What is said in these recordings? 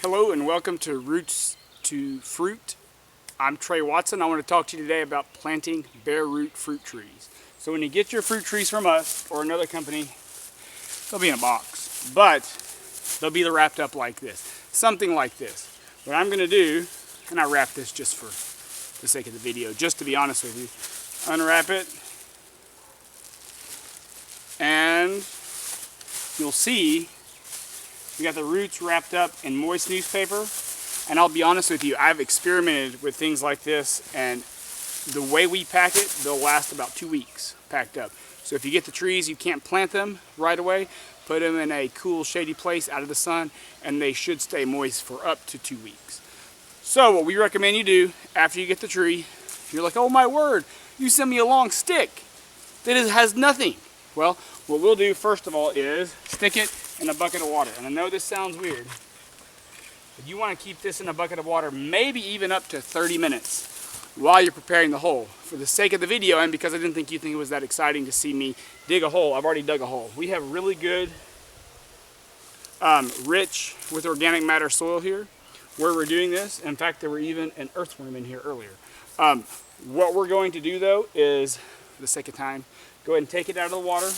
Hello and welcome to Roots to Fruit. I'm Trey Watson. I want to talk to you today about planting Bareroot fruit trees. So when you get your fruit trees from us or another company, they'll be in a box, but they'll be wrapped up like this, something like this. What I'm going to do, and I wrap this just for the sake of the video, just to be honest with you, unwrap it, and you'll see we got the roots wrapped up in moist newspaper. And I'll be honest with you, I've experimented with things like this, and the way we pack it, they'll last about 2 weeks packed up. So if you get the trees, you can't plant them right away, put them in a cool, shady place out of the sun, and they should stay moist for up to 2 weeks. So what we recommend you do after you get the tree, you're like, oh my word, you sent me a long stick that has nothing. Well, what we'll do first of all is stick it in a bucket of water. And I know this sounds weird, but you want to keep this in a bucket of water maybe even up to 30 minutes while you're preparing the hole. For the sake of the video, and because I didn't think you'd think it was that exciting to see me dig a hole, I've already dug a hole. We have really good, rich with organic matter soil here where we're doing this. In fact, there were even an earthworm in here earlier. What we're going to do though is, for the sake of time, go ahead and take it out of the water.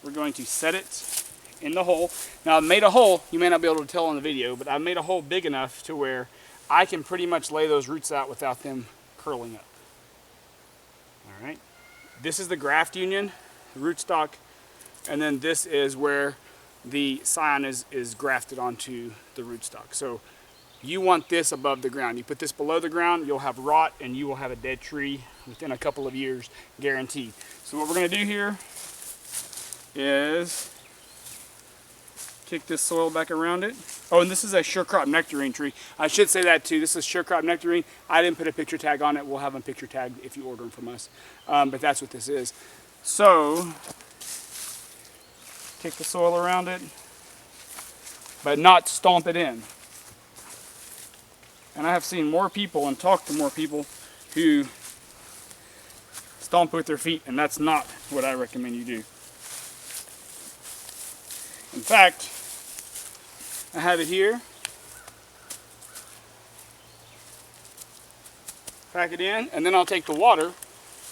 We're going to set it in the hole. Now I've made a hole, you may not be able to tell on the video, but I've made a hole big enough to where I can pretty much lay those roots out without them curling up. All right. This is the graft union, the rootstock, and then this is where the scion is grafted onto the rootstock. So you want this above the ground. You put this below the ground, you'll have rot and you will have a dead tree within a couple of years, guaranteed. So what we're going to do here is kick this soil back around it. Oh, and this is a sure crop nectarine tree. I should say that too. This is sure crop nectarine. I didn't put a picture tag on it. We'll have them picture tagged if you order them from us. But that's what this is. So, kick the soil around it, but not stomp it in. And I have seen more people and talked to more people who stomp with their feet, and that's not what I recommend you do. In fact, I have it here. Pack it in, and then I'll take the water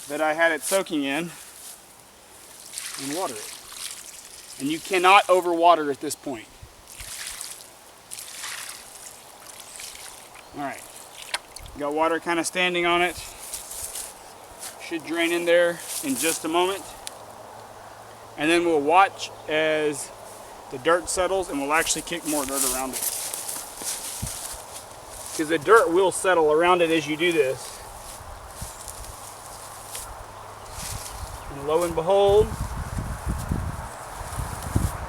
that I had it soaking in and water it. And you cannot overwater at this point. All right, got water kind of standing on it. Should drain in there in just a moment. And then we'll watch as the dirt settles, and we'll actually kick more dirt around it. Because the dirt will settle around it as you do this. And lo and behold,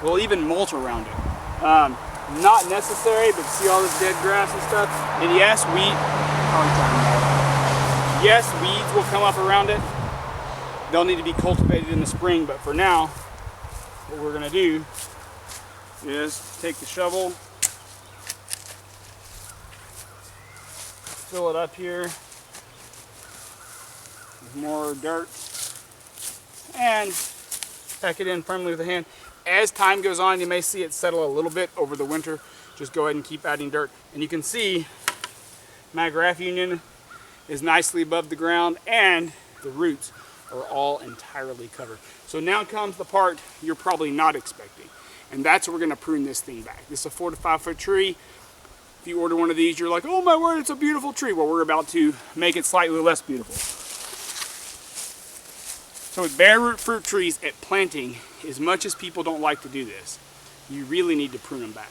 we'll even mulch around it. Not necessary, but see all this dead grass and stuff? And yes, yes, weeds will come up around it. They'll need to be cultivated in the spring, but for now, what we're gonna do is take the shovel, fill it up here with more dirt, and pack it in firmly with a hand. As time goes on, you may see it settle a little bit over the winter. Just go ahead and keep adding dirt. And you can see my graft union is nicely above the ground, and the roots are all entirely covered. So now comes the part you're probably not expecting. And that's where we're gonna prune this thing back. This is a 4 to 5 foot tree. If you order one of these, you're like, oh my word, it's a beautiful tree. Well, we're about to make it slightly less beautiful. So with Bareroot fruit trees at planting, as much as people don't like to do this, you really need to prune them back.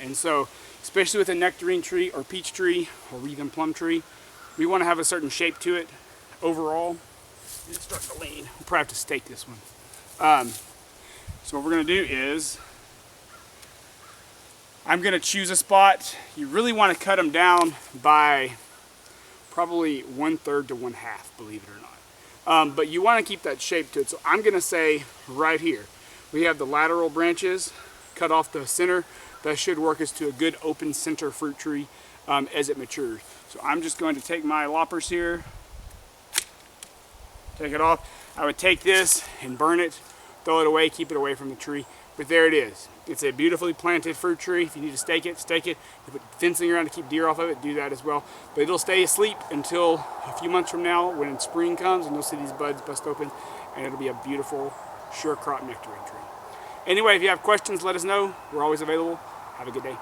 And so, especially with a nectarine tree or peach tree or even plum tree, we wanna have a certain shape to it overall. It's starting to lean. We'll probably have to stake this one. So what we're gonna do is, I'm gonna choose a spot. You really wanna cut them down by probably 1/3 to 1/2, believe it or not. But you wanna keep that shape to it. So I'm gonna say right here, we have the lateral branches cut off the center. That should work as to a good open center fruit tree as it matures. So I'm just going to take my loppers here, take it off. I would take this and burn it, throw it away, keep it away from the tree. But there it is. It's a beautifully planted fruit tree. If you need to stake it, stake it. You put fencing around to keep deer off of it, do that as well. But it'll stay asleep until a few months from now when spring comes, and you'll see these buds bust open, and it'll be a beautiful, sure crop nectarine tree. Anyway, if you have questions, let us know. We're always available. Have a good day.